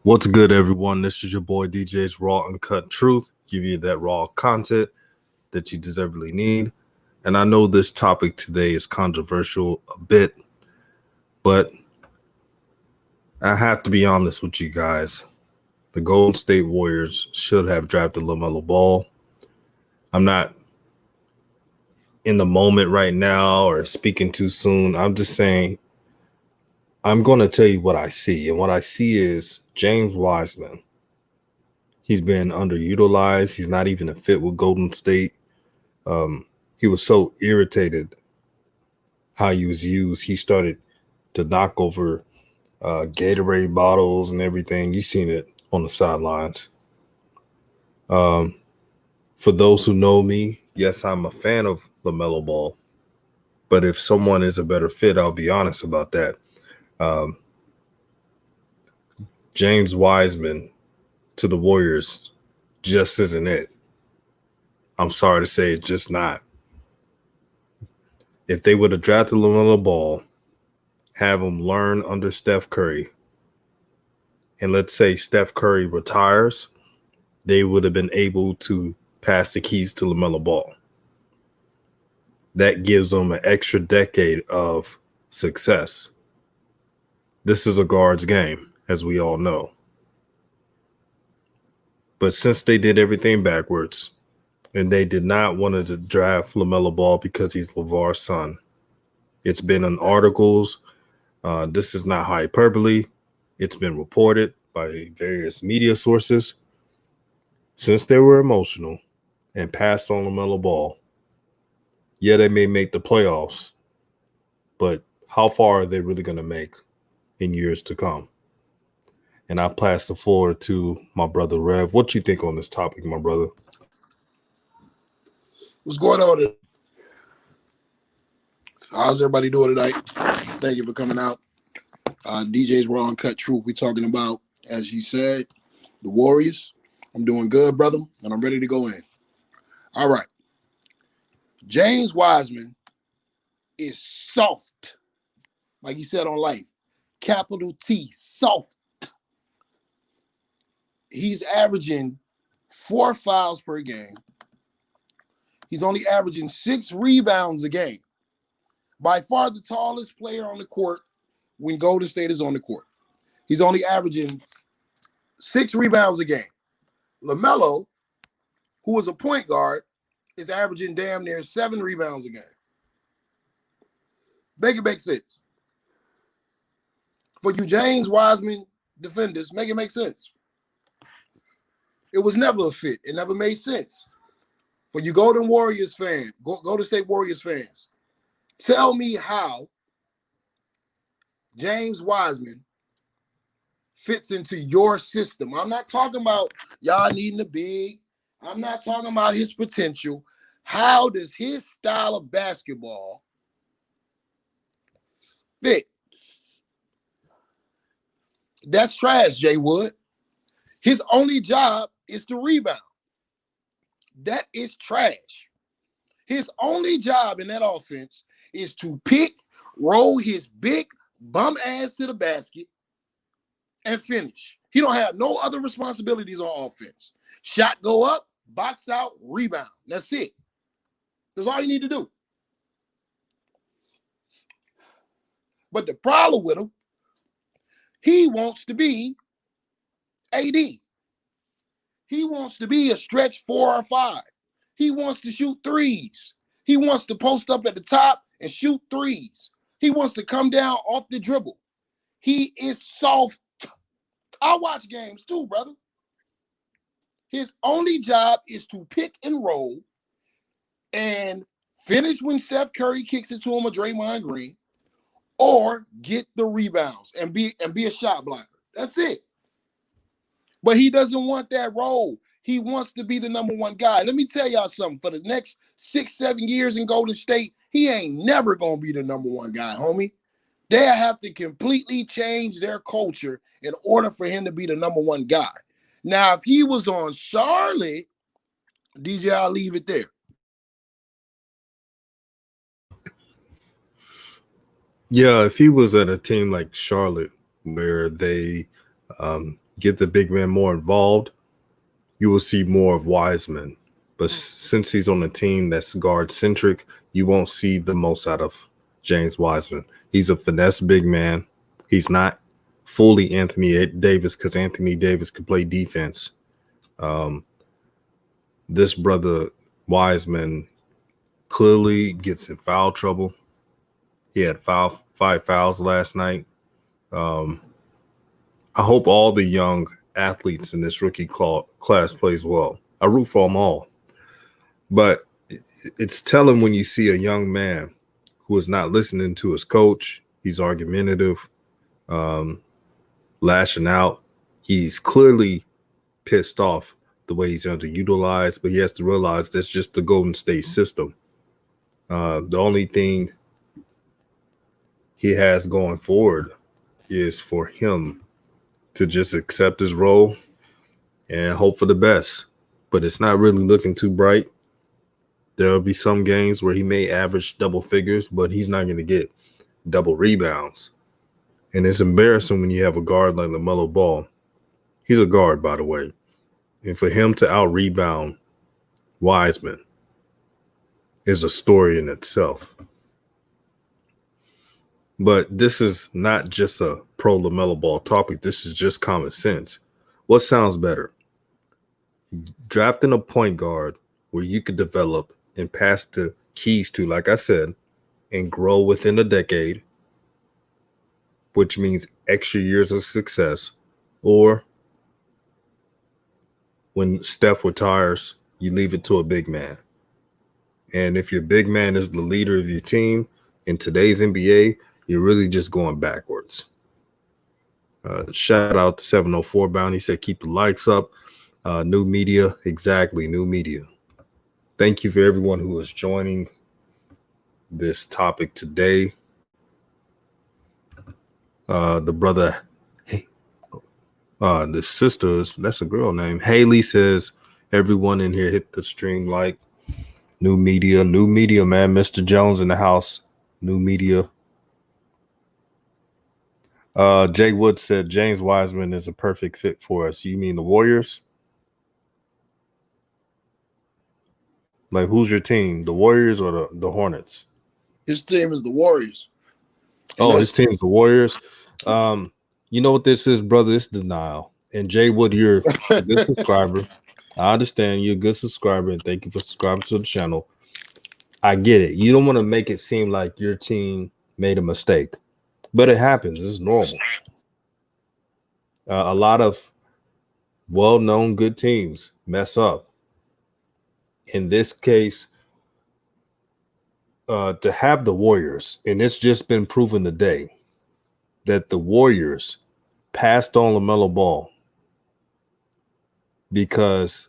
What's good, everyone? This is your boy DJ's Raw Uncut Truth. Give you that raw content that you deservedly need. And I know this topic today is controversial a bit, but I have to be honest with you guys. The Golden State Warriors should have drafted LaMelo Ball. I'm not in the moment right now or speaking too soon. I'm just saying I'm going to tell you what I see. And what I see is James Wiseman. He's been underutilized. He's not even a fit with Golden State. He was so irritated how he was used. He started to knock over Gatorade bottles and everything. You've seen it on the sidelines. For those who know me, yes, I'm a fan of LaMelo Ball. But if someone is a better fit, I'll be honest about that. James Wiseman to the Warriors just isn't it. I'm sorry to say it's just not. If they would have drafted LaMelo Ball, have him learn under Steph Curry, and let's say Steph Curry retires, they would have been able to pass the keys to LaMelo Ball. That gives them an extra decade of success. This is a guard's game, as we all know. But since they did everything backwards, and they did not want to draft LaMelo Ball because he's LeVar's son, it's been in articles. This is not hyperbole. It's been reported by various media sources. Since they were emotional and passed on LaMelo Ball, yeah, they may make the playoffs, but how far are they really going to make in years to come? And I pass the floor to my brother Rev. What you think on this topic, my brother? What's going on? How's everybody doing tonight? Thank you for coming out. DJ's Raw Uncut Truth. We're talking about, as he said, the Warriors. I'm doing good, brother, and I'm ready to go in. All right. James Wiseman is soft, like he said on Life. Capital T, soft. He's averaging 4 fouls per game. He's only averaging 6 rebounds a game. By far the tallest player on the court when Golden State is on the court. He's only averaging 6 rebounds a game. LaMelo, who is a point guard, is averaging damn near 7 rebounds a game. Make it make sense. For you James Wiseman defenders, make it make sense. It was never a fit. It never made sense. For you Golden Warriors fans, Golden State Warriors fans, tell me how James Wiseman fits into your system. I'm not talking about y'all needing a big. I'm not talking about his potential. How does his style of basketball fit? That's trash, Jay Wood. His only job is to rebound. That is trash. His only job in that offense is to roll his big bum ass to the basket, and finish. He don't have no other responsibilities on offense. Shot go up, box out, rebound. That's it. That's all you need to do. But the problem with him, he wants to be AD. He wants to be a stretch 4 or 5. He wants to shoot threes. He wants to post up at the top and shoot threes. He wants to come down off the dribble. He is soft. I watch games too, brother. His only job is to pick and roll and finish when Steph Curry kicks it to him or Draymond Green, or get the rebounds and be a shot blocker. That's it. But he doesn't want that role. He wants to be the number one guy. Let me tell y'all something. For the next 6-7 years in Golden State, he ain't never going to be the number one guy, homie. They have to completely change their culture in order for him to be the number one guy. Now, if he was on Charlotte, DJ, I'll leave it there. Yeah, if he was at a team like Charlotte where they get the big man more involved, you will see more of Wiseman. But since he's on a team that's guard centric, you won't see the most out of James Wiseman. He's a finesse big man. He's not fully Anthony Davis because Anthony Davis could play defense. Um, this brother Wiseman clearly gets in foul trouble. He had five fouls last night. Um, I hope all the young athletes in this rookie class plays well. I root for them all. But it's telling when you see a young man who is not listening to his coach. He's argumentative, um, lashing out. He's clearly pissed off the way he's underutilized, but he has to realize that's just the Golden State system. The only thing he has going forward is for him to just accept his role and hope for the best. But it's not really looking too bright. There'll be some games where he may average double figures, but he's not going to get double rebounds. And it's embarrassing when you have a guard like LaMelo Ball. He's a guard, by the way. And for him to out rebound Wiseman is a story in itself. But this is not just a pro LaMelo Ball topic. This is just common sense. What sounds better? Drafting a point guard where you could develop and pass the keys to, like I said, and grow within a decade, which means extra years of success, or when Steph retires, you leave it to a big man. And if your big man is the leader of your team in today's NBA, you're really just going backwards. Shout out to 704 Bounty. He said, keep the likes up. New media. Exactly. New media. Thank you for everyone who is joining this topic today. The brother, the sisters, that's a girl name. Haley says, everyone in here hit the stream like. New media, man. Mr. Jones in the house. New media. Jay Wood said James Wiseman is a perfect fit for us. You mean the Warriors? Like, who's your team? The Warriors or the Hornets? His team is the Warriors. Oh, his team's the Warriors. You know what this is, brother? It's denial. And Jay Wood, you're a good subscriber. I understand you're a good subscriber, and thank you for subscribing to the channel. I get it. You don't want to make it seem like your team made a mistake, but it happens. It's normal. A lot of well-known good teams mess up. In this case, to have the Warriors, and it's just been proven today that the Warriors passed on LaMelo Ball because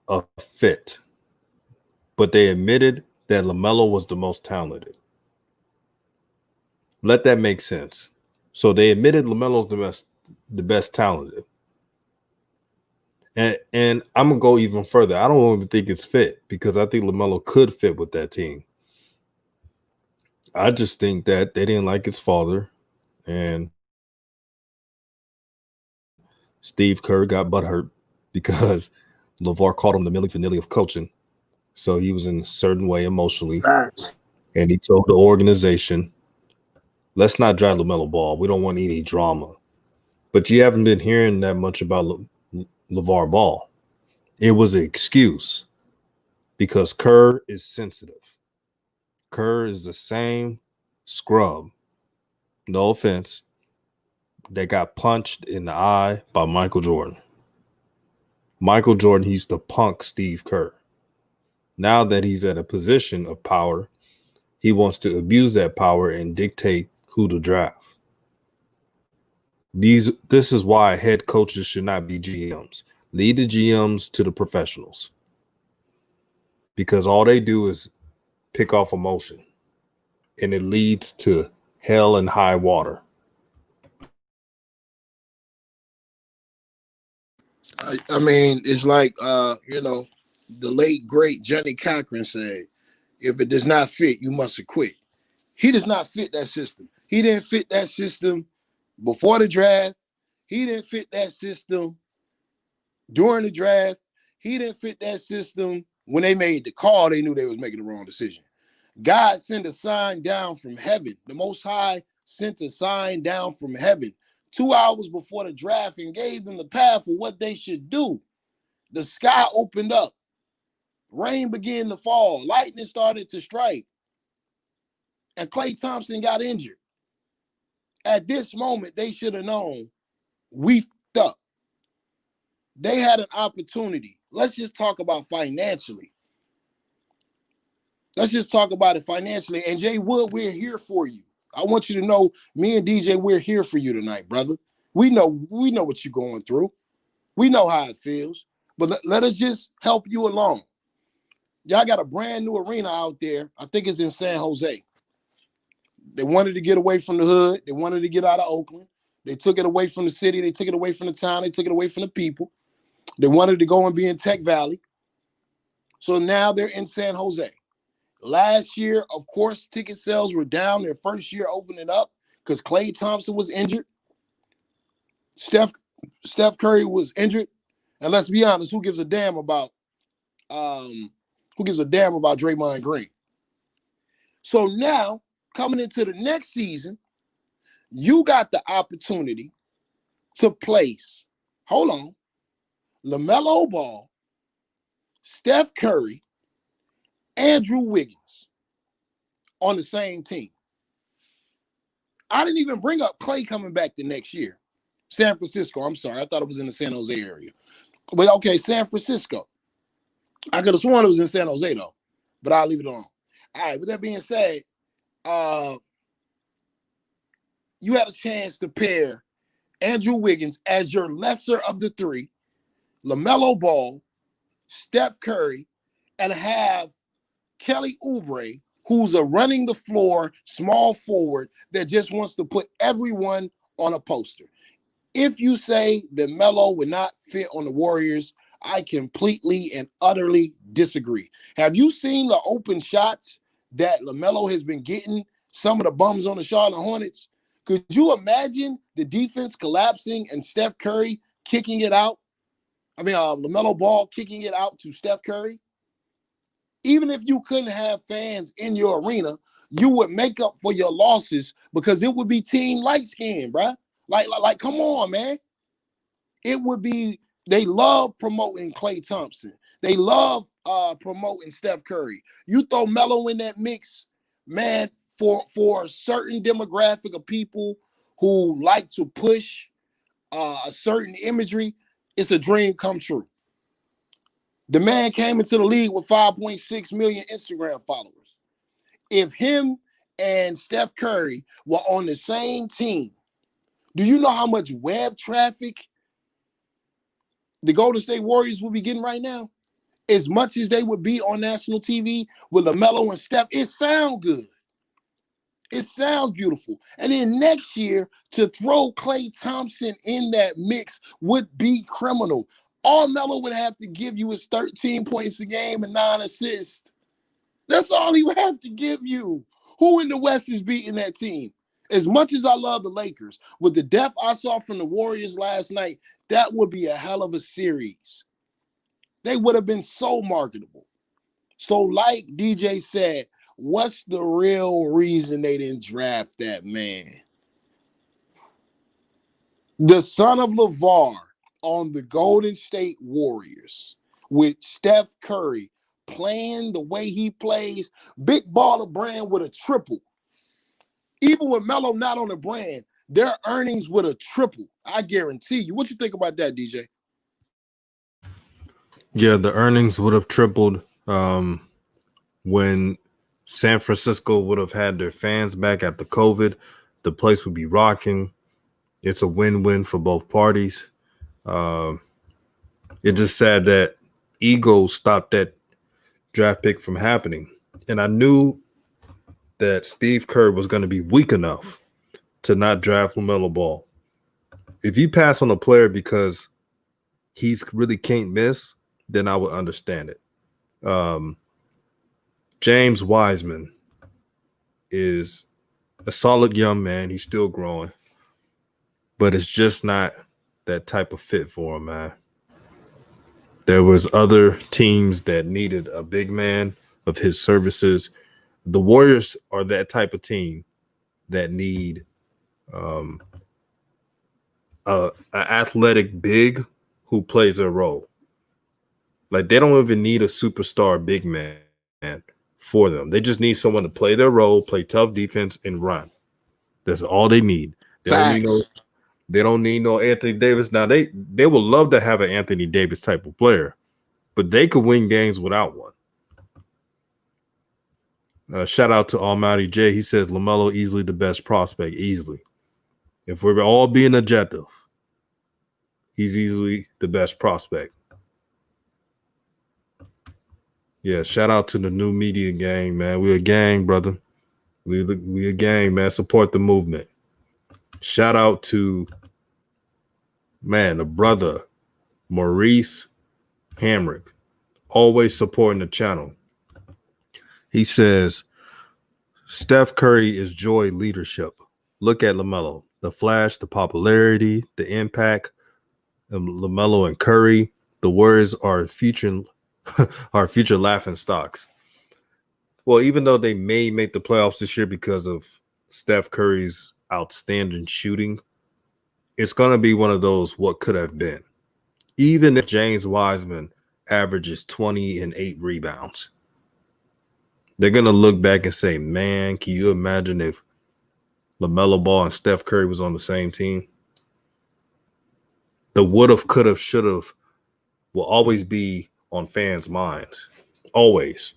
of fit. But they admitted that LaMelo was the most talented. Let that make sense. So they admitted LaMelo's the best talented. And I'm going to go even further. I don't even think it's fit because I think LaMelo could fit with that team. I just think that they didn't like his father, and Steve Kerr got butthurt because LeVar called him the Milli Vanilli of coaching. So he was in a certain way emotionally. And he told the organization, let's not drive LaMelo Ball. We don't want any drama. But you haven't been hearing that much about LeVar Ball. It was an excuse because Kerr is sensitive. Kerr is the same scrub, no offense, that got punched in the eye by Michael Jordan. Michael Jordan, he's the punk Steve Kerr. Now that he's at a position of power, he wants to abuse that power and dictate who to draft. This is why head coaches should not be GMs. Lead the GMs to the professionals. Because all they do is pick off emotion. And it leads to hell and high water. I mean, it's like the late great Johnny Cochran said, if it does not fit, you must quit. He does not fit that system. He didn't fit that system before the draft. He didn't fit that system during the draft. He didn't fit that system when they made the call. They knew they was making the wrong decision. God sent a sign down from heaven. The Most High sent a sign down from heaven 2 hours before the draft and gave them the path for what they should do. The sky opened up. Rain began to fall. Lightning started to strike. And Klay Thompson got injured. At this moment, they should have known we f***ed up. They had an opportunity. Let's just talk about financially. Let's just talk about it financially. And Jay Wood, we're here for you. I want you to know, me and DJ, we're here for you tonight, brother. We know what you're going through. We know how it feels. But let us just help you along. Y'all got a brand new arena out there. I think it's in San Jose. They wanted to get away from the hood. They wanted to get out of Oakland. They took it away from the city. They took it away from the town. They took it away from the people. They wanted to go and be in Tech Valley. So now they're in San Jose. Last year, of course, ticket sales were down their first year opening up because Klay Thompson was injured. Steph Curry was injured. And let's be honest, who gives a damn about Draymond Green? So now, coming into the next season, you got the opportunity to place, LaMelo Ball, Steph Curry, Andrew Wiggins on the same team. I didn't even bring up Klay coming back the next year. San Francisco, I'm sorry. I thought it was in the San Jose area. But okay, San Francisco. I could have sworn it was in San Jose, though. But I'll leave it alone. All right, with that being said, you had a chance to pair Andrew Wiggins as your lesser of the three, LaMelo Ball, Steph Curry, and have Kelly Oubre, who's a running the floor small forward that just wants to put everyone on a poster. If you say that Melo would not fit on the Warriors, I completely and utterly disagree. Have you seen the open shots that LaMelo has been getting? Some of the bums on the Charlotte Hornets. Could you imagine the defense collapsing and Steph Curry kicking it out? LaMelo Ball kicking it out to Steph Curry. Even if you couldn't have fans in your arena, you would make up for your losses because it would be team light skin, bruh. Like, come on, man. It would be, they love promoting Klay Thompson. They love promoting Steph Curry. You throw Melo in that mix, man, for a certain demographic of people who like to push a certain imagery, it's a dream come true. The man came into the league with 5.6 million Instagram followers. If him and Steph Curry were on the same team, do you know how much web traffic the Golden State Warriors will be getting right now? As much as they would be on national TV with LaMelo and Steph, it sounds good. It sounds beautiful. And then next year, to throw Klay Thompson in that mix would be criminal. All Melo would have to give you is 13 points a game and 9 assists. That's all he would have to give you. Who in the West is beating that team? As much as I love the Lakers, with the depth I saw from the Warriors last night, that would be a hell of a series. They would have been so marketable. So like DJ said, what's the real reason they didn't draft that man? The son of LeVar on the Golden State Warriors with Steph Curry playing the way he plays, big baller brand with a triple. Even with Melo not on the brand, their earnings would have tripled. I guarantee you. What you think about that, DJ? Yeah, the earnings would have tripled when San Francisco would have had their fans back after COVID. The place would be rocking. It's a win-win for both parties. It's just sad that ego stopped that draft pick from happening. And I knew that Steve Kerr was going to be weak enough to not draft LaMelo Ball. If you pass on a player because he's really can't miss, then I would understand it. James Wiseman is a solid young man. He's still growing, but it's just not that type of fit for him, man. There was other teams that needed a big man of his services. The Warriors are that type of team that need um, a athletic big who plays a role. Like they don't even need a superstar big man for them. They just need someone to play their role, play tough defense, and run. That's all they need. They don't need no. Facts. They don't need no Anthony Davis. Now they would love to have an Anthony Davis type of player, but they could win games without one. Shout out to Almighty J. He says LaMelo easily the best prospect. Easily, if we're all being objective, he's easily the best prospect. Yeah, shout out to the new media gang, man. We a gang, brother. We a gang, man. Support the movement. Shout out to man, the brother Maurice Hamrick, always supporting the channel. He says Steph Curry is joy leadership. Look at LaMelo, the flash, the popularity, the impact. LaMelo and Curry, the Warriors are future are future laughing stocks. Well, even though they may make the playoffs this year because of Steph Curry's outstanding shooting, it's going to be one of those what could have been. Even if James Wiseman averages 20 and 8 rebounds, they're going to look back and say, man, can you imagine if LaMelo Ball and Steph Curry was on the same team? The would have, could have, should have will always be on fans' minds. Always.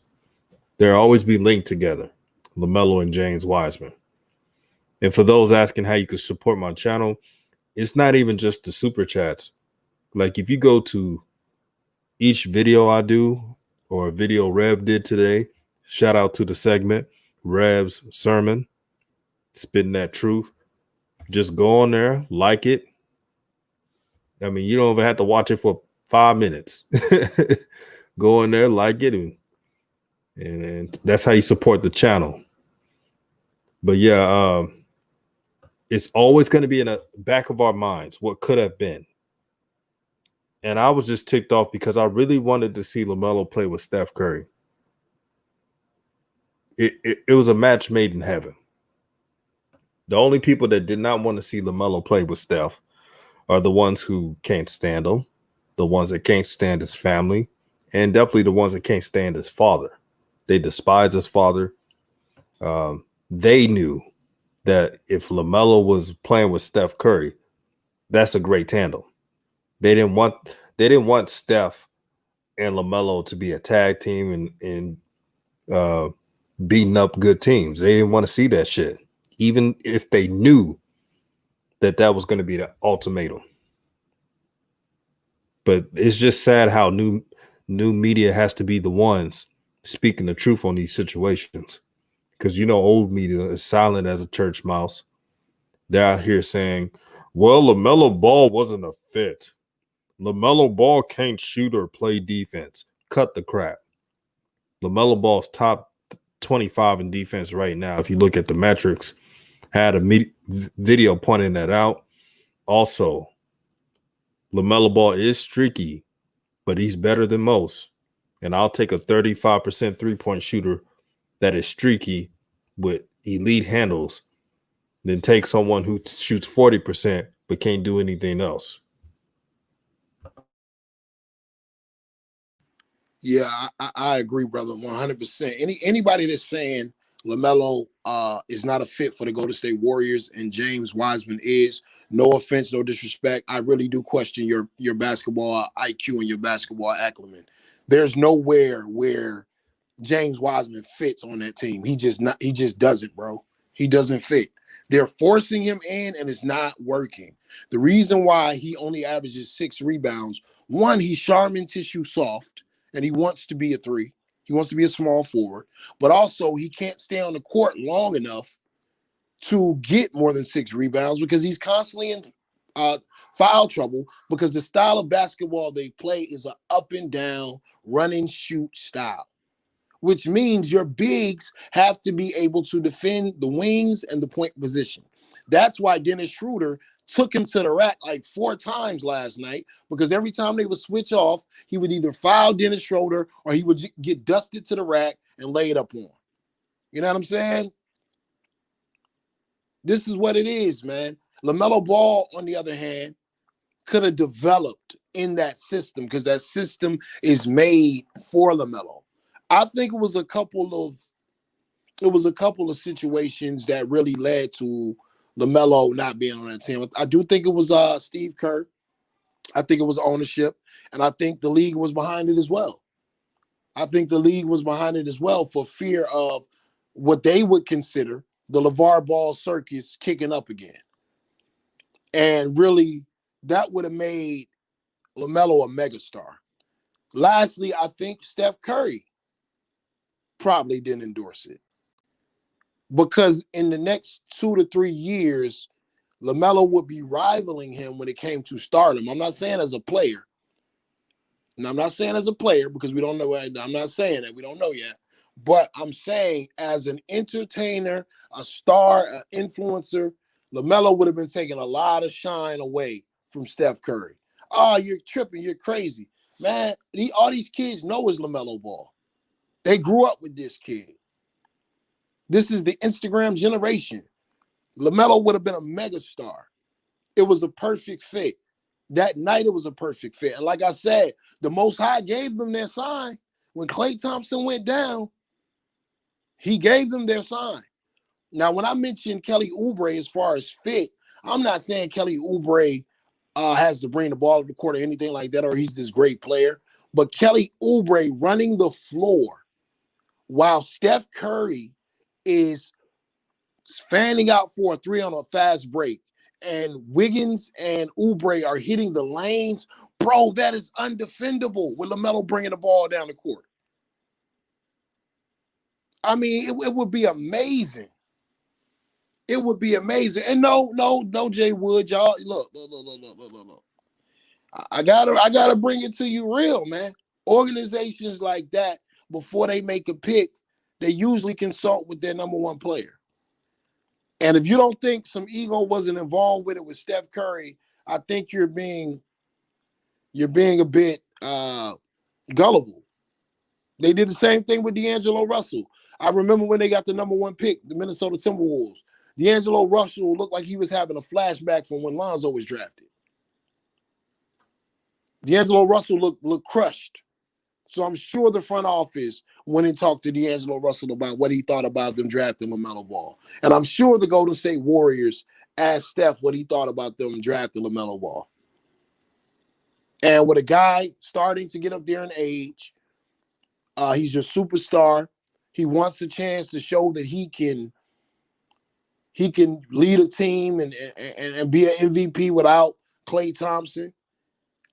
They'll always be linked together, LaMelo and James Wiseman. And for those asking how you can support my channel, it's not even just the super chats. Like if you go to each video I do or a video Rev did today, shout out to the segment, Rev's sermon, spitting that truth. Just go on there, like it. I mean, you don't even have to watch it for 5 minutes. Go in there, like it, and that's how you support the channel. But yeah, it's always going to be in the back of our minds what could have been. And I was just ticked off because I really wanted to see LaMelo play with Steph Curry. It was a match made in heaven. The only people that did not want to see LaMelo play with Steph are the ones who can't stand him, the ones that can't stand his family, and definitely the ones that can't stand his father. They despise his father. They knew that if LaMelo was playing with Steph Curry, that's a great tandem. They didn't want Steph and LaMelo to be a tag team and beating up good teams. They didn't want to see that shit, even if they knew that was going to be the ultimatum. But it's just sad how new media has to be the ones speaking the truth on these situations. Because old media is silent as a church mouse. They're out here saying, well, LaMelo Ball wasn't a fit. LaMelo Ball can't shoot or play defense. Cut the crap. LaMelo Ball's top 25 in defense right now. If you look at the metrics, had a video pointing that out. Also, LaMelo Ball is streaky, but he's better than most. And I'll take a 35% three-point shooter that is streaky with elite handles than take someone who shoots 40% but can't do anything else. Yeah, I agree, brother, 100%. Anybody that's saying LaMelo is not a fit for the Golden State Warriors and James Wiseman is, no offense, no disrespect, I really do question your basketball IQ and your basketball acumen. There's nowhere where James Wiseman fits on that team. He just doesn't, bro. He doesn't fit. They're forcing him in and it's not working. The reason why he only averages 6 rebounds, one, he's Charmin tissue soft and he wants to be a 3. He wants to be a small forward, but also he can't stay on the court long enough to get more than 6 rebounds because he's constantly in foul trouble because the style of basketball they play is an up and down, run and shoot style, which means your bigs have to be able to defend the wings and the point position. That's why Dennis Schroeder took him to the rack like 4 times last night because every time they would switch off, he would either foul Dennis Schroeder or he would get dusted to the rack and lay it up on. You know what I'm saying? This is what it is, man. LaMelo Ball, on the other hand, could have developed in that system because that system is made for LaMelo. I think it was a couple of situations that really led to LaMelo not being on that team. I do think it was Steve Kerr. I think it was ownership, and I think the league was behind it as well. I think the league was behind it as well for fear of what they would consider the LeVar Ball circus kicking up again. And really, that would have made LaMelo a megastar. Lastly, I think Steph Curry probably didn't endorse it because in the next 2 to 3 years, LaMelo would be rivaling him when it came to stardom. I'm not saying as a player, and I'm not saying as a player because we don't know. I'm not saying that we don't know yet, but I'm saying as an entertainer, a star, an influencer, LaMelo would have been taking a lot of shine away from Steph Curry. Oh, you're tripping. You're crazy. Man, all these kids know is LaMelo Ball. They grew up with this kid. This is the Instagram generation. LaMelo would have been a megastar. It was a perfect fit. That night, it was a perfect fit. And like I said, the Most High gave them their sign. When Klay Thompson went down, he gave them their sign. Now, when I mentioned Kelly Oubre as far as fit, I'm not saying Kelly Oubre has to bring the ball to the court or anything like that, or he's this great player. But Kelly Oubre running the floor while Steph Curry is fanning out for a 3 on a fast break, and Wiggins and Oubre are hitting the lanes, bro, that is undefendable with LaMelo bringing the ball down the court. I mean, it would be amazing. It would be amazing. And no, Jay Wood, y'all. Look. I gotta bring it to you real, man. Organizations like that, before they make a pick, they usually consult with their number one player. And if you don't think some ego wasn't involved with it with Steph Curry, I think you're being a bit gullible. They did the same thing with D'Angelo Russell. I remember when they got the number one pick, the Minnesota Timberwolves. D'Angelo Russell looked like he was having a flashback from when Lonzo was drafted. D'Angelo Russell looked crushed. So I'm sure the front office went and talked to D'Angelo Russell about what he thought about them drafting LaMelo Ball. And I'm sure the Golden State Warriors asked Steph what he thought about them drafting LaMelo Ball. And with a guy starting to get up there in age, he's your superstar. He wants a chance to show that he can lead a team and be an MVP without Klay Thompson.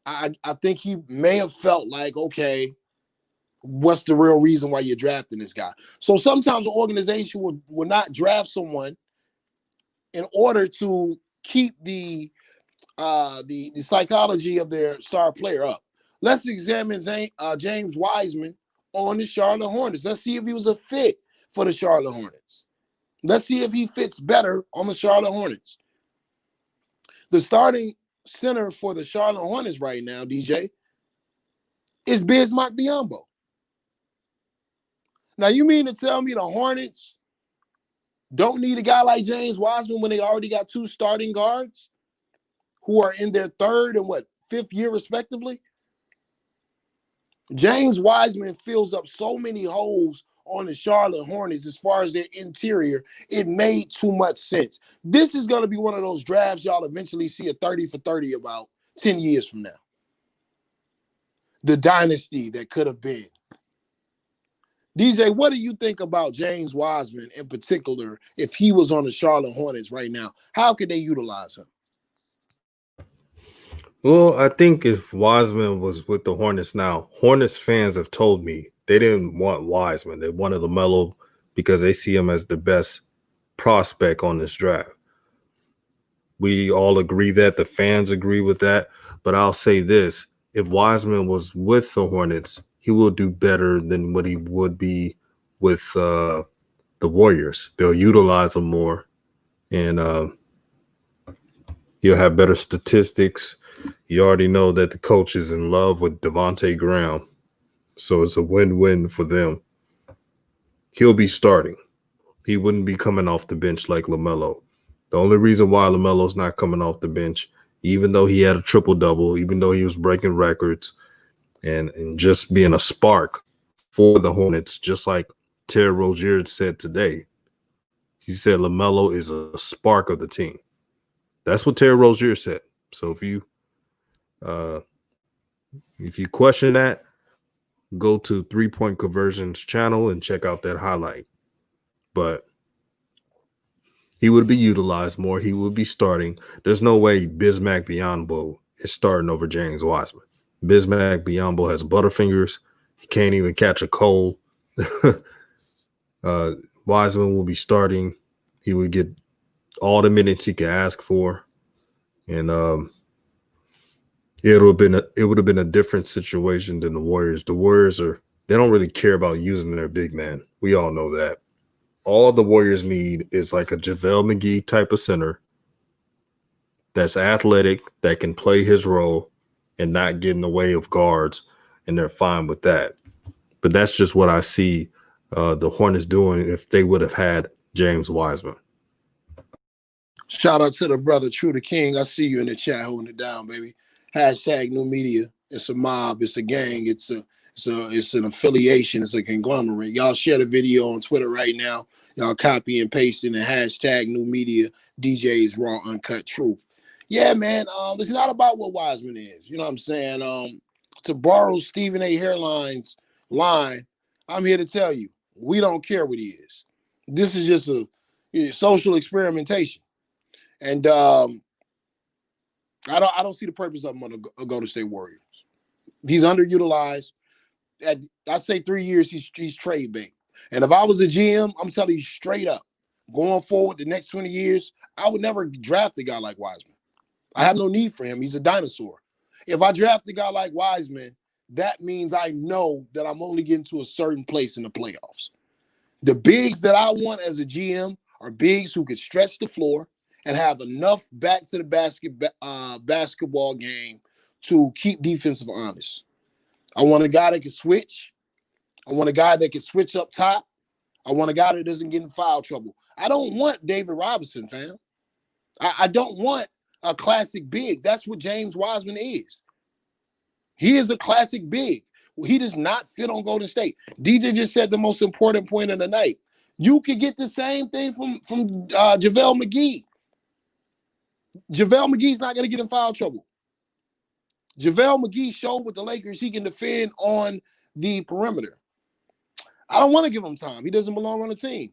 I think he may have felt like, okay, what's the real reason why you're drafting this guy? So sometimes an organization will not draft someone in order to keep the psychology of their star player up. Let's examine James Wiseman on the Charlotte Hornets. Let's see if he was a fit for the Charlotte Hornets. Let's see if he fits better on the Charlotte Hornets. The starting center for the Charlotte Hornets right now, DJ, is Bismack Biyombo. Now, you mean to tell me the Hornets don't need a guy like James Wiseman when they already got 2 starting guards who are in their 3rd and 5th year respectively? James Wiseman fills up so many holes on the Charlotte Hornets as far as their interior. It made too much sense. This is going to be one of those drafts y'all eventually see a 30 for 30 about 10 years from now. The dynasty that could have been. DJ, what do you think about James Wiseman in particular if he was on the Charlotte Hornets right now? How could they utilize him? Well, I think if Wiseman was with the Hornets now, Hornets fans have told me they didn't want Wiseman. They wanted LaMelo because they see him as the best prospect on this draft. We all agree that. The fans agree with that. But I'll say this. If Wiseman was with the Hornets, he will do better than what he would be with the Warriors. They'll utilize him more. And He'll have better statistics. You already know that the coach is in love with Devontae Graham, so it's a win-win for them. He'll be starting. He wouldn't be coming off the bench like LaMelo. The only reason why LaMelo's not coming off the bench, even though he had a triple-double, even though he was breaking records and just being a spark for the Hornets, just like Terry Rozier said today. He said LaMelo is a spark of the team. That's what Terry Rozier said. So uh, if you question that, go to 3-Point Conversions channel and check out that highlight. But he would be utilized more. He would be starting. There's no way Bismack Biyombo is starting over James Wiseman. Bismack Biyombo has butterfingers. He can't even catch a cold. uh, Wiseman will be starting. He would get all the minutes he could ask for, and it would have been a different situation than the Warriors. The Warriors they don't really care about using their big man. We all know that. All the Warriors need is like a JaVale McGee type of center that's athletic, that can play his role and not get in the way of guards, and they're fine with that. But that's just what I see the Hornets doing if they would have had James Wiseman. Shout out to the brother True the King. I see you in the chat holding it down, baby. Hashtag new media. It's a mob. It's a gang. It's an affiliation. It's a conglomerate. Y'all share the video on Twitter right now. Y'all copy and paste in the hashtag new media. DJ's Raw Uncut Truth. Yeah, man. It's not about what Wiseman is. You know what I'm saying? To borrow Stephen A. Hairline's line, I'm here to tell you, we don't care what he is. This is just a social experimentation. And I don't see the purpose of him on the Golden State Warriors. He's underutilized. I say 3 years, he's trade bait. And if I was a GM, I'm telling you straight up, going forward the next 20 years, I would never draft a guy like Wiseman. I have no need for him. He's a dinosaur. If I draft a guy like Wiseman, that means I know that I'm only getting to a certain place in the playoffs. The bigs that I want as a GM are bigs who could stretch the floor and have enough back to the basketball game to keep defensive honest. I want a guy that can switch. I want a guy that can switch up top. I want a guy that doesn't get in foul trouble. I don't want David Robinson, fam. I don't want a classic big. That's what James Wiseman is. He is a classic big. He does not fit on Golden State. DJ just said the most important point of the night. You could get the same thing from JaVale McGee. JaVale McGee's not going to get in foul trouble. JaVale McGee showed with the Lakers he can defend on the perimeter. I don't want to give him time. He doesn't belong on the team.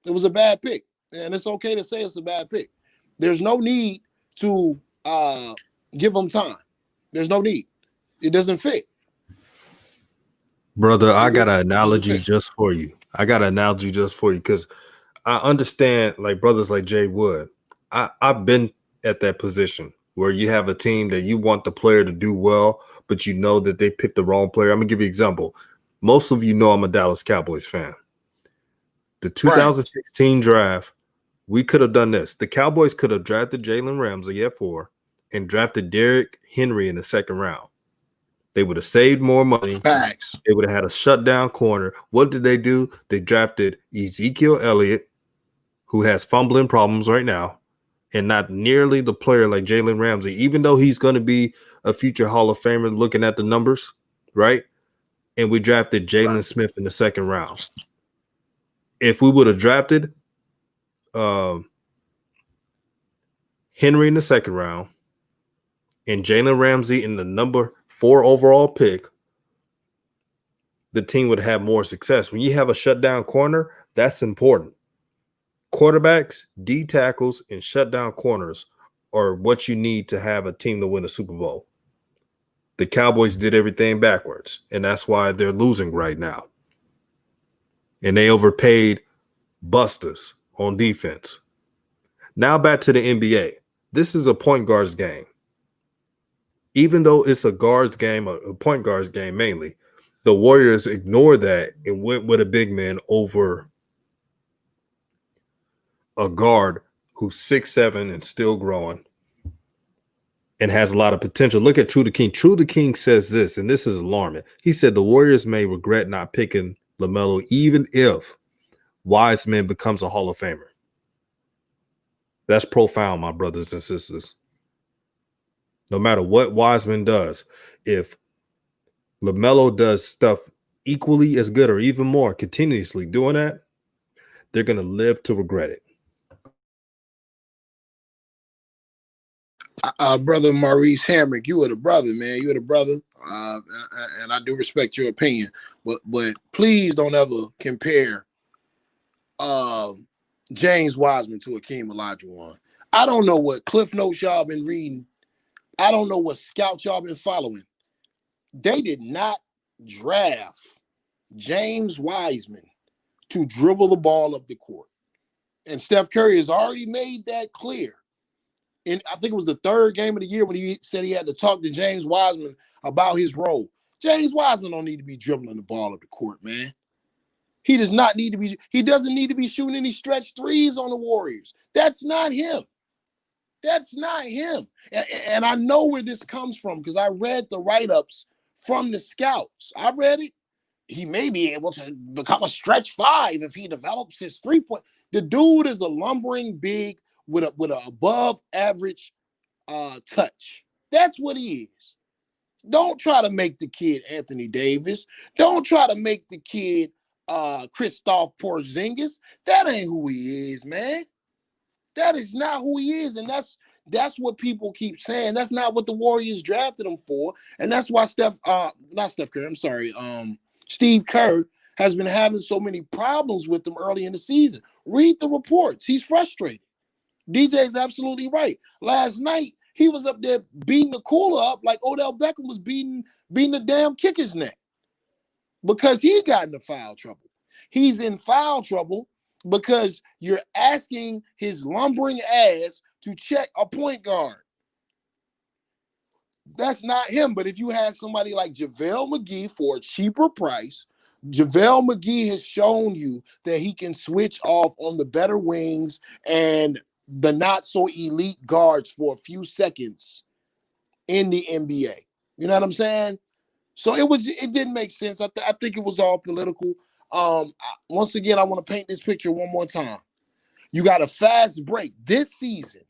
It was a bad pick, and it's okay to say it's a bad pick. There's no need to give him time. There's no need. It doesn't fit. Brother, I got an analogy just for you. Because I understand, like, brothers like Jay Wood. I've been at that position where you have a team that you want the player to do well, but you know that they picked the wrong player. I'm going to give you an example. Most of you know I'm a Dallas Cowboys fan. The 2016 draft, we could have done this. The Cowboys could have drafted Jalen Ramsey at 4 and drafted Derrick Henry in the second round. They would have saved more money. Facts. They would have had a shutdown corner. What did they do? They drafted Ezekiel Elliott, who has fumbling problems right now, and not nearly the player like Jalen Ramsey, even though he's going to be a future Hall of Famer looking at the numbers, right? And we drafted Jalen Smith in the second round. If we would have drafted Henry in the second round and Jalen Ramsey in the number 4 overall pick, the team would have more success. When you have a shutdown corner, that's important. Quarterbacks, D tackles, and shutdown corners are what you need to have a team to win a Super Bowl. The Cowboys did everything backwards, and that's why they're losing right now. And they overpaid busters on defense. Now back to the NBA. This is a point guard's game. Even though it's a guard's game, a point guard's game mainly, the Warriors ignored that and went with a big man over a guard who's 6'7" and still growing. and has a lot of potential. Look at True the King. True the King says this, and this is alarming. He said the Warriors may regret not picking LaMelo even if Wiseman becomes a Hall of Famer. That's profound, my brothers and sisters. No matter what Wiseman does, if LaMelo does stuff equally as good or even more, continuously doing that, they're going to live to regret it. Brother Maurice Hamrick, you are the brother, man. You are the brother, and I do respect your opinion. But please don't ever compare James Wiseman to Akeem Olajuwon. I don't know what Cliff Notes y'all been reading. I don't know what scouts y'all been following. They did not draft James Wiseman to dribble the ball up the court. And Steph Curry has already made that clear. And I think it was the third game of the year when he said he had to talk to James Wiseman about his role. James Wiseman don't need to be dribbling the ball up the court, man. He does not need to be, he doesn't need to be shooting any stretch threes on the Warriors. That's not him. That's not him. And I know where this comes from because I read the write-ups from the scouts. I read it. He may be able to become a stretch five if he develops his three-point. The dude is a lumbering big with a above average touch. That's what he is. Don't try to make the kid Anthony Davis. Don't try to make the kid Kristaps Porzingis. That ain't who he is, man. That is not who he is, and that's what people keep saying. That's not what the Warriors drafted him for, and that's why Steve Kerr has been having so many problems with him early in the season. Read the reports. He's frustrated. DJ is absolutely right. Last night, he was up there beating the cooler up like Odell Beckham was beating the damn kicker's neck because he got into foul trouble. He's in foul trouble because you're asking his lumbering ass to check a point guard. That's not him. But if you had somebody like JaVale McGee for a cheaper price, JaVale McGee has shown you that he can switch off on the better wings and the not so elite guards for a few seconds in the NBA. You know what I'm saying? So it didn't make sense. I think it was all political. Once again, I want to paint this picture one more time. You got a fast break this season.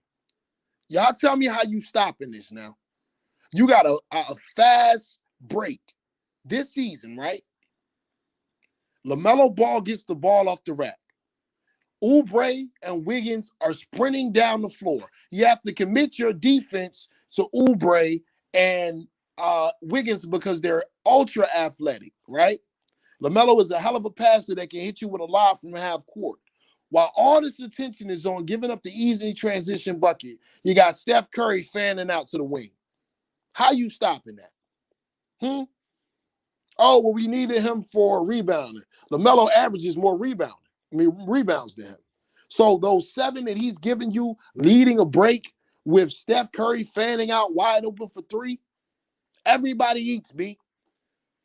Y'all tell me how you stopping this now. You got a fast break this season, right? LaMelo Ball gets the ball off the rack. Oubre and Wiggins are sprinting down the floor. You have to commit your defense to Oubre and Wiggins because they're ultra athletic, right? LaMelo is a hell of a passer that can hit you with a lob from half court. While all this attention is on giving up the easy transition bucket, you got Steph Curry fanning out to the wing. How you stopping that? Oh, well, we needed him for rebounding. LaMelo averages more rebounds than him. So those 7 that he's giving you, leading a break with Steph Curry fanning out wide open for 3, everybody eats, B.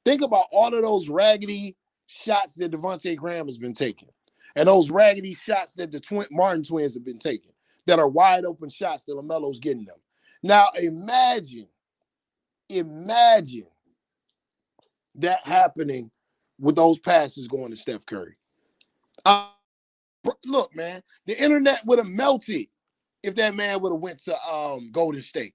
Think about all of those raggedy shots that Devontae Graham has been taking and those raggedy shots that the Martin twins have been taking that are wide open shots that LaMelo's getting them. Now, imagine that happening with those passes going to Steph Curry. Look, man, the internet would have melted if that man would have went to Golden State.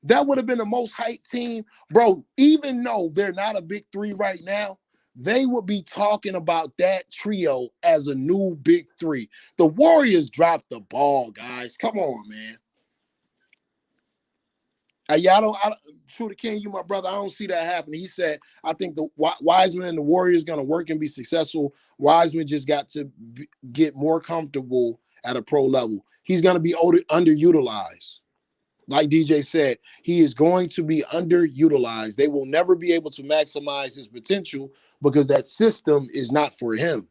That would have been the most hyped team. Bro, even though they're not a big 3 right now, they would be talking about that trio as a new big 3. The Warriors dropped the ball, guys. Come on, man. True the King, you my brother. I don't see that happening. He said, I think the Wiseman and the Warriors going to work and be successful. Wiseman just got to get more comfortable at a pro level. He's going to be underutilized. Like DJ said, he is going to be underutilized. They will never be able to maximize his potential because that system is not for him.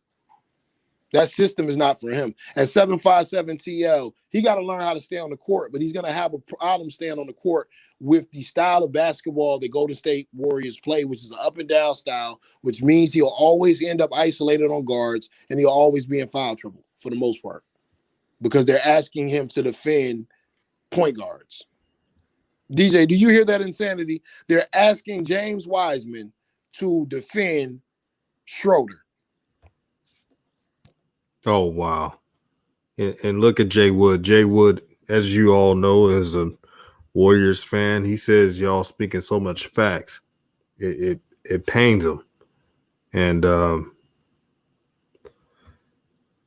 That system is not for him. At 757 TL, he got to learn how to stay on the court, but he's going to have a problem staying on the court with the style of basketball that Golden State Warriors play, which is an up and down style, which means he'll always end up isolated on guards and he'll always be in foul trouble for the most part because they're asking him to defend point guards. DJ, do you hear that insanity? They're asking James Wiseman to defend Schroeder. Oh wow. And look at Jay Wood. Jay Wood, as you all know, is a Warriors fan. He says y'all speaking so much facts. It pains him. And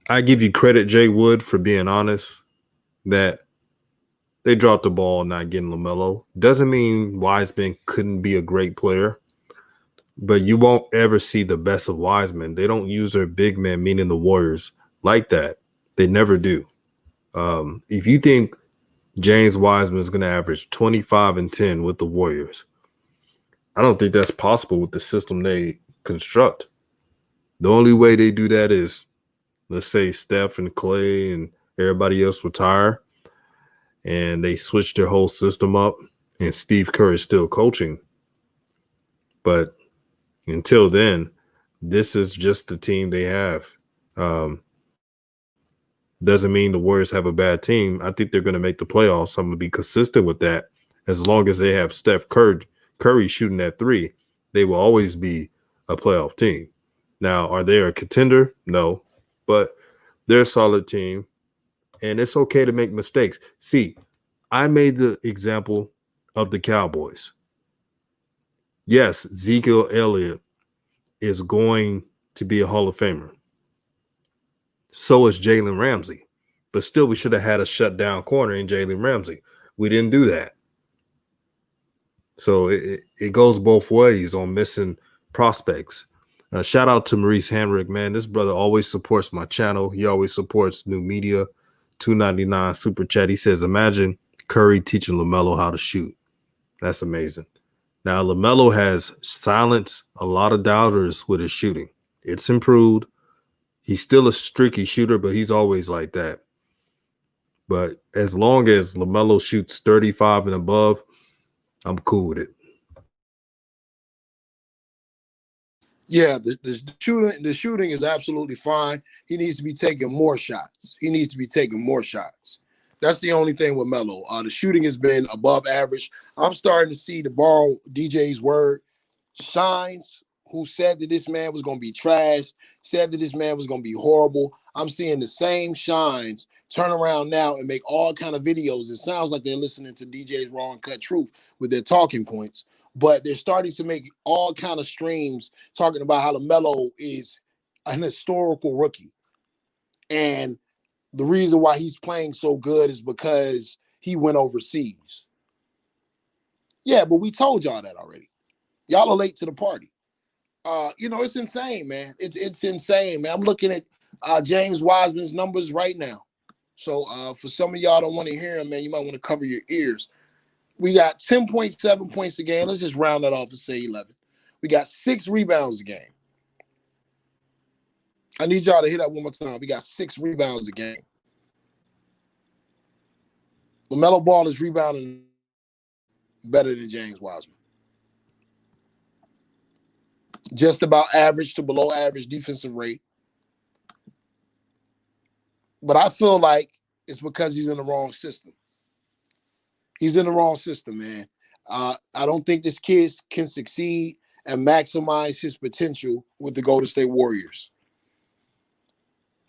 I give you credit, Jay Wood, for being honest that they dropped the ball not getting LaMelo. Doesn't mean Wiseman couldn't be a great player, but you won't ever see the best of Wiseman. They don't use their big man, meaning the Warriors, like that. They never do. If you think James Wiseman is going to average 25 and 10 with the Warriors, I don't think that's possible with the system they construct. The only way they do that is, let's say, Steph and Clay and everybody else retire and they switch their whole system up and Steve Kerr is still coaching. But until then, this is just the team they have. Um, doesn't mean the Warriors have a bad team. I think they're going to make the playoffs. I'm going to be consistent with that. As long as they have Curry shooting at three, they will always be a playoff team. Now, are they a contender? No, but they're a solid team, and it's okay to make mistakes. See, I made the example of the Cowboys. Yes, Ezekiel Elliott is going to be a Hall of Famer. So is Jalen Ramsey. But still, we should have had a shutdown corner in Jalen Ramsey. We didn't do that. So it goes both ways on missing prospects. Shout out to Maurice Hamrick, man. This brother always supports my channel. He always supports new media. $2.99 super chat. He says, imagine Curry teaching LaMelo how to shoot. That's amazing. Now, LaMelo has silenced a lot of doubters with his shooting. It's improved. He's still a streaky shooter, but he's always like that. But as long as LaMelo shoots 35 and above, I'm cool with it. Yeah, the shooting is absolutely fine. He needs to be taking more shots. That's the only thing with Melo. The shooting has been above average. I'm starting to see, to borrow DJ's word, Shines, who said that this man was going to be trash, said that this man was going to be horrible. I'm seeing the same Shines turn around now and make all kind of videos. It sounds like they're listening to DJ's Raw and Cut Truth with their talking points, but they're starting to make all kind of streams talking about how LaMelo is an historical rookie. And the reason why he's playing so good is because he went overseas. Yeah, but we told y'all that already. Y'all are late to the party. It's insane, man. It's insane, man. I'm looking at James Wiseman's numbers right now. So for some of y'all don't want to hear him, man, you might want to cover your ears. We got 10.7 points a game. Let's just round that off and say 11. We got 6 rebounds a game. I need y'all to hit that one more time. We got 6 rebounds a game. LaMelo Ball is rebounding better than James Wiseman. Just about average to below average defensive rate. But I feel like it's because he's in the wrong system. He's in the wrong system, man. I don't think this kid can succeed and maximize his potential with the Golden State Warriors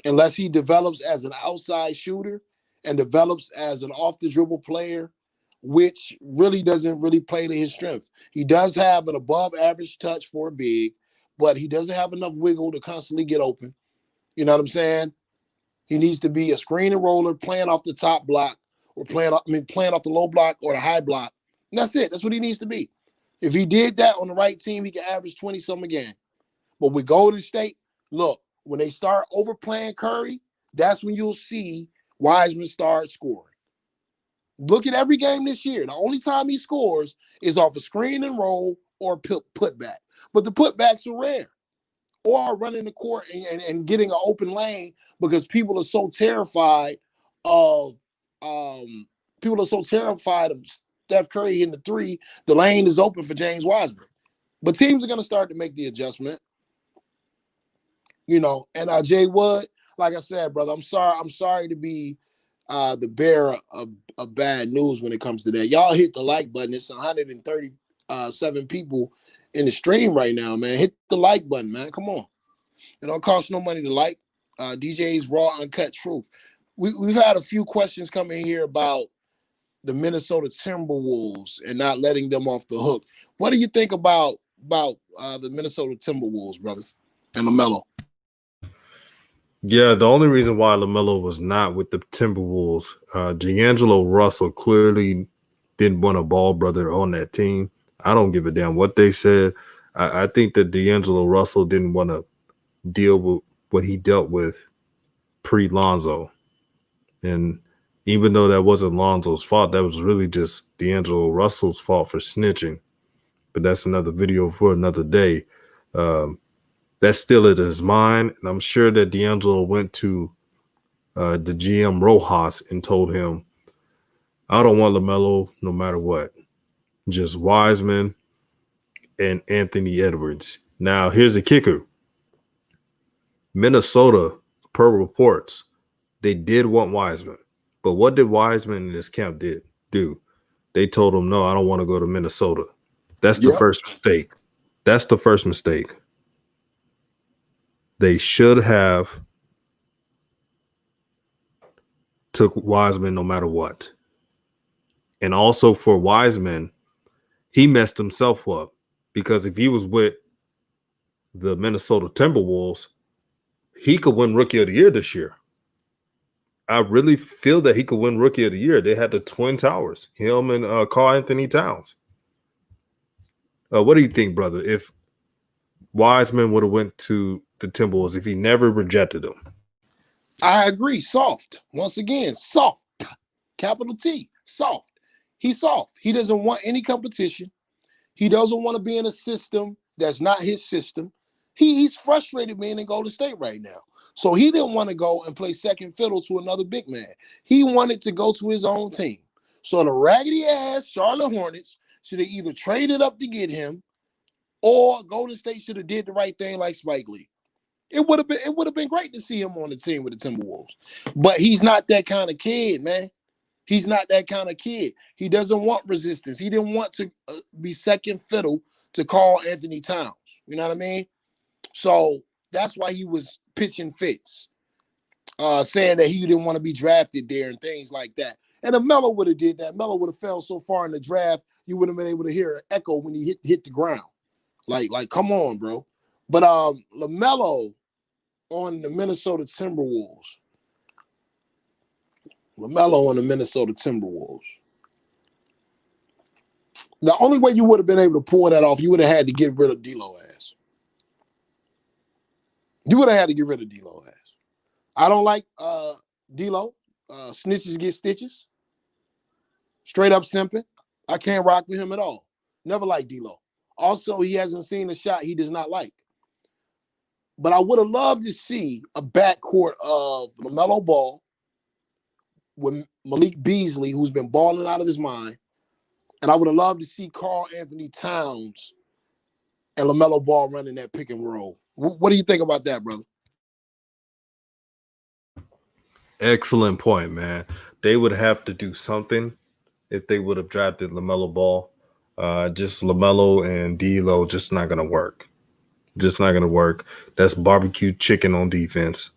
unless he develops as an outside shooter and develops as an off-the-dribble player, which really doesn't really play to his strength. He does have an above-average touch for a big, but he doesn't have enough wiggle to constantly get open. You know what I'm saying? He needs to be a screen and roller, playing off the top block, or playing off the low block or the high block. And that's it. That's what he needs to be. If he did that on the right team, he could average 20-some a game. But with Golden State, look, when they start overplaying Curry, that's when you'll see Wiseman start scoring. Look at every game this year. The only time he scores is off a screen and roll or putback. But the putbacks are rare. Or running the court and getting an open lane because people are so terrified of Steph Curry hitting the three. The lane is open for James Wiseman. But teams are going to start to make the adjustment. And Jay Wood, like I said, brother, I'm sorry to be the bearer of bad news when it comes to that. Y'all hit the like button. It's 137 people in the stream right now, man. Hit the like button, man. Come on. It don't cost no money to like. DJ's Raw Uncut Truth. We've had a few questions come in here about the Minnesota Timberwolves and not letting them off the hook. What do you think about the Minnesota Timberwolves, brother, and LaMelo? Yeah, the only reason why LaMelo was not with the Timberwolves, D'Angelo Russell clearly didn't want a ball brother on that team. I don't give a damn what they said. I think that D'Angelo Russell didn't want to deal with what he dealt with pre-Lonzo. And even though that wasn't Lonzo's fault, that was really just D'Angelo Russell's fault for snitching. But that's another video for another day. That's still in his mind. And I'm sure that D'Angelo went to the GM Rojas and told him, I don't want LaMelo no matter what. Just Wiseman and Anthony Edwards. Now, here's a kicker. Minnesota, per reports, they did want Wiseman. But what did Wiseman and his camp do? They told him, no, I don't want to go to Minnesota. That's the first mistake. That's the first mistake. They should have took Wiseman no matter what. And also for Wiseman, he messed himself up because if he was with the Minnesota Timberwolves, he could win Rookie of the Year this year. I really feel that he could win Rookie of the Year. They had the Twin Towers, him and Karl-Anthony Towns. What do you think, brother? If Wiseman would have went to the Timberwolves, if he never rejected them? I agree. Soft. Once again, soft. Capital T. Soft. He's soft. He doesn't want any competition. He doesn't want to be in a system that's not his system. He's frustrated being in Golden State right now. So he didn't want to go and play second fiddle to another big man. He wanted to go to his own team. So the raggedy ass Charlotte Hornets should have either traded up to get him or Golden State should have did the right thing like Spike Lee. It would have been great to see him on the team with the Timberwolves. But he's not that kind of kid, man. He's not that kind of kid. He doesn't want resistance. He didn't want to be second fiddle to Karl-Anthony Towns. You know what I mean? So that's why he was pitching fits, saying that he didn't want to be drafted there and things like that. And if Melo would have did that, Melo would have fell so far in the draft, you wouldn't have been able to hear an echo when he hit the ground. Like, come on, bro. But LaMelo on the Minnesota Timberwolves. LaMelo on the Minnesota Timberwolves. The only way you would have been able to pull that off, you would have had to get rid of D'Lo ass. You would have had to get rid of D'Lo ass. I don't like D'Lo. Snitches get stitches. Straight up simping. I can't rock with him at all. Never liked D'Lo. Also, he hasn't seen a shot he does not like. But I would have loved to see a backcourt of LaMelo Ball with Malik Beasley, who's been balling out of his mind. And I would have loved to see Karl-Anthony Towns and LaMelo Ball running that pick and roll. What do you think about that, brother? Excellent point, man. They would have to do something if they would have drafted LaMelo Ball. Just LaMelo and D'Lo just not going to work. Just not going to work. That's barbecue chicken on defense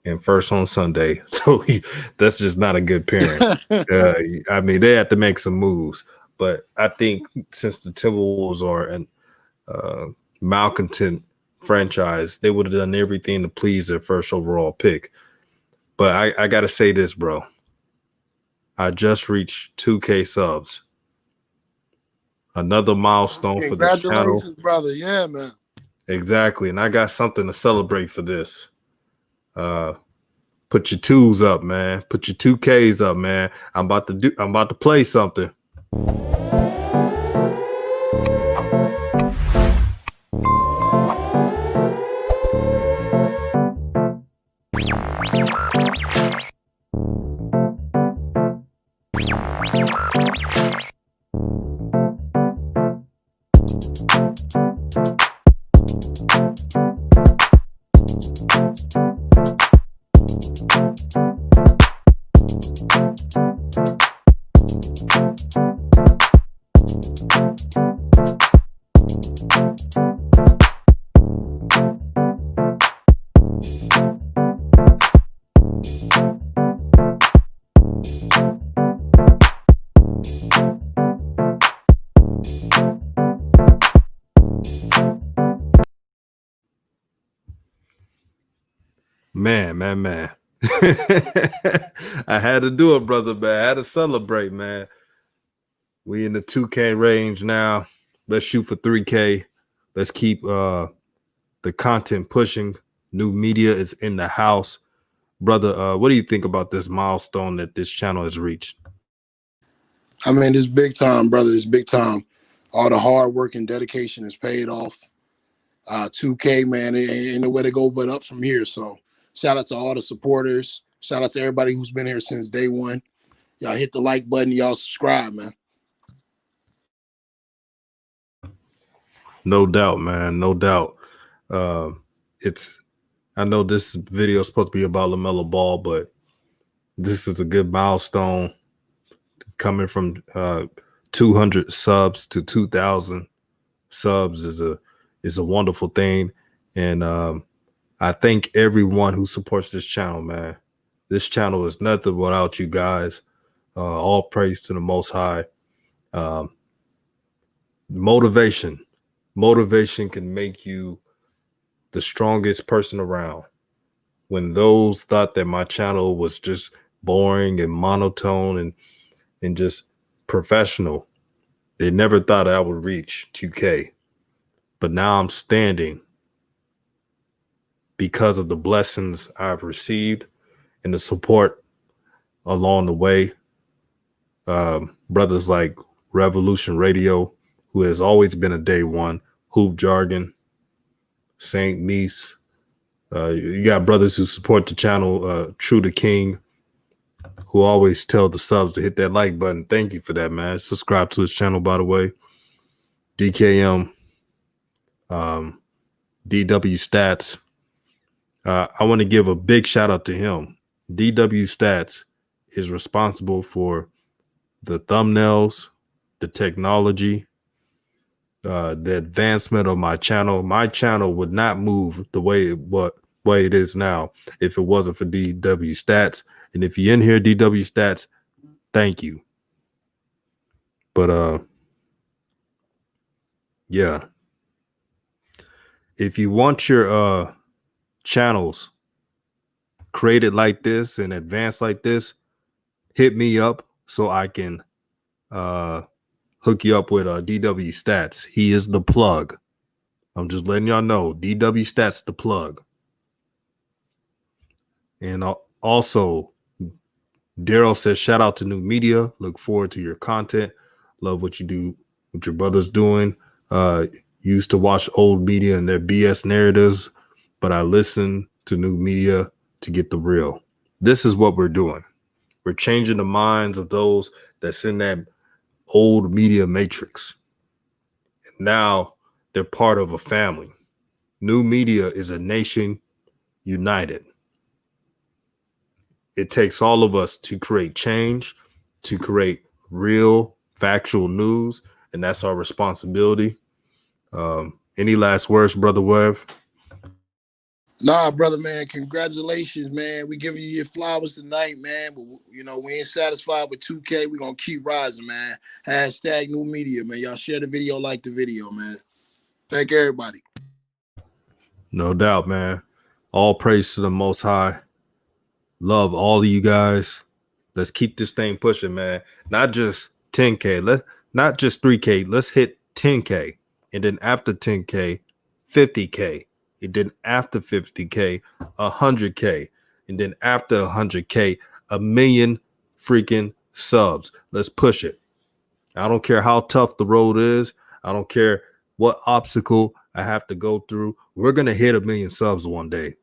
and first on Sunday. So that's just not a good parent. I mean, they have to make some moves. But I think since the Timberwolves are an malcontent franchise, they would have done everything to please their first overall pick. But I got to say this, bro. I just reached 2K subs. Another milestone for this channel. Congratulations, brother. Yeah, man. Exactly. And I got something to celebrate for this. Put your twos up, man. Put your 2Ks up, man. I'm about to play something. Man. I had to do it, brother, man. I had to celebrate, man. We in the 2K range now. Let's shoot for 3K. Let's keep the content pushing. New media is in the house. Brother, what do you think about this milestone that this channel has reached? I mean, it's big time, brother. It's big time. All the hard work and dedication is paid off. 2K, man, it ain't nowhere to go but up from here. So shout out to all the supporters. Shout out to everybody who's been here since day one. Y'all hit the like button. Y'all subscribe, man. No doubt, man. No doubt. It's I know this video is supposed to be about LaMelo Ball, but this is a good milestone coming from 200 subs to 2,000 subs is a wonderful thing. And I thank everyone who supports this channel, man. This channel is nothing without you guys. All praise to the Most High. Motivation can make you the strongest person around. When those thought that my channel was just boring and monotone and just professional, they never thought I would reach 2K. But now I'm standing because of the blessings I've received and the support along the way. Brothers like Revolution Radio, who has always been a day one, Hoop Jargon, Saint Nice. You got brothers who support the channel, True the King, who always tell the subs to hit that like button. Thank you for that, man. Subscribe to his channel, by the way. DKM, DW Stats. I want to give a big shout out to him. DW Stats is responsible for the thumbnails, the technology, the advancement of my channel. My channel would not move the way it is now if it wasn't for DW Stats. And if you're in here, DW Stats, thank you. But yeah. If you want your channels created like this and advanced like this, hit me up so I can hook you up with DW Stats. He is the plug. I'm just letting y'all know, DW Stats the plug. And also, Daryl says, shout out to New Media. Look forward to your content. Love what you do, what your brother's doing. Used to watch old media and their BS narratives, but I listen to New Media to get the real. This is what we're doing. We're changing the minds of those that's in that old media matrix. And now they're part of a family. New Media is a nation united. It takes all of us to create change, to create real, factual news, and that's our responsibility. Any last words, Brother Webb? Nah, brother, man. Congratulations, man. We giving you your flowers tonight, man. But we ain't satisfied with 2K. We're gonna keep rising, man. Hashtag New Media, man. Y'all share the video, like the video, man. Thank everybody. No doubt, man. All praise to the Most High. Love all of you guys. Let's keep this thing pushing, man. Not just 10K. Not just 3K. Let's hit 10K. And then after 10K, 50K. And then after 50K, 100K. And then after 100K, 1,000,000 freaking subs. Let's push it. I don't care how tough the road is. I don't care what obstacle I have to go through. We're going to hit 1,000,000 subs one day.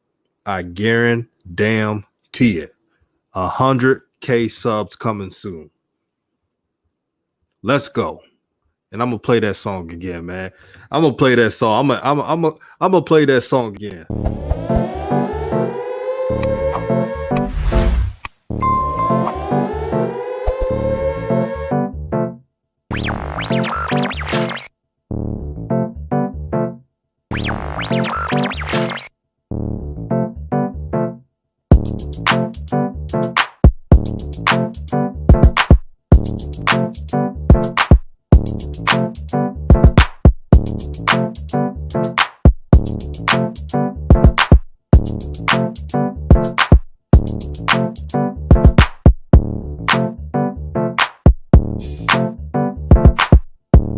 I guarantee it. 100K subs coming soon. Let's go. And I'm gonna play that song again, man. I'm gonna play that song. I'm gonna play that song again.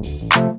it.